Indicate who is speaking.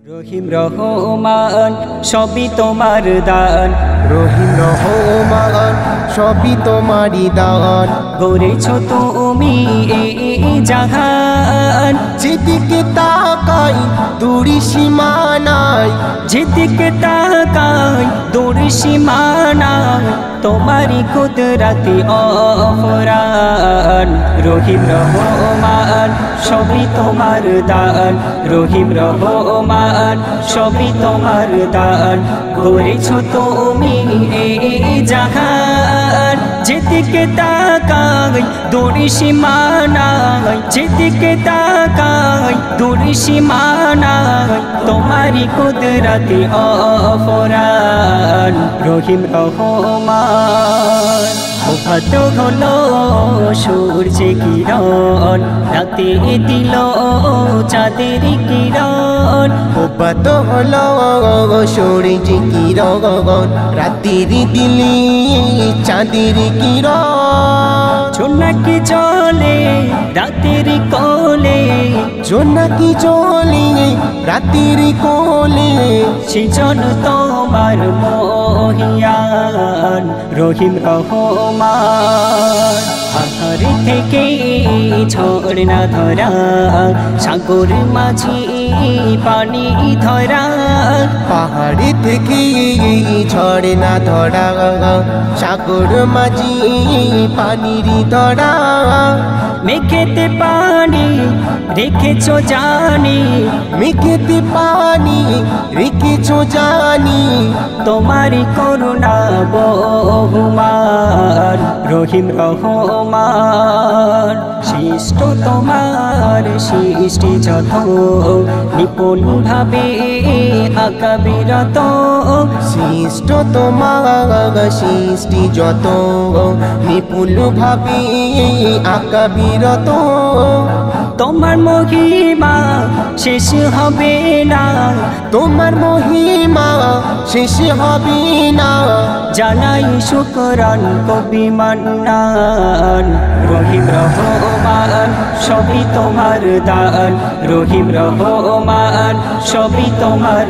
Speaker 1: রহিম রহমান সবই তোমার দান,
Speaker 2: রহিম রহমান সবই তোমারই দান।
Speaker 1: গড়েছ তুমি এই জাহান,
Speaker 2: যেদিকে তাকাই দূরি সীমানায়,
Speaker 1: যেদিকে তাকাই দূর সীমানায় তোমারি কুদরতি অফরান। রহিম রহমান সবই তোমার দান, রহিম রহমান সবই তোমার দান। গড়েছ তুমি এই জাহান, যেদিকে তাকাই দূর সীমানায়, যেদিকে তাকাই দূর সীমানায় তোমারি কুদরতি অফরান। রহিম রহমান ভাত হলো সূর্যে কিরণ, রাতে দিল চাঁদের কিরণ।
Speaker 2: ওপাত হলো সূর্য কিরণ, রাতের দিলি চাঁদের কিরণ।
Speaker 1: জোনাকি চলে রাতের কোলে,
Speaker 2: জোনাকি চলে রাতের কোলে,
Speaker 1: সেজন তোমার মহিয়ান। রহিম রহমান আহার থেকে ঝর্ণা ধরা, সাগর মাঝি পানি ধরা।
Speaker 2: পাহাড়ি থেকে ঝর্ণা ধরা, সাগর মাঝি পানির ধরা।
Speaker 1: মেঘেতে পানি রেখেছ জানি,
Speaker 2: মেঘেতে পানি রেখেছ জানি,
Speaker 1: তোমারি করুণা বহুমান। রহিম রহমান সৃষ্ট তোমার সৃষ্টি যত, নিপুণ ভাবে আঁকা বিরত।
Speaker 2: সৃষ্ট তোমার সৃষ্টি যত, নিপুণ ভাবে আঁকা বিরত।
Speaker 1: তোমার মহিমা শেষ হবে না,
Speaker 2: তোমার মহিমা শেষ হবে না।
Speaker 1: জানাই শুকরান কবি মান্নান। রহিম রহমান সবই তোমার দান, রহিম রহমান সবই তোমার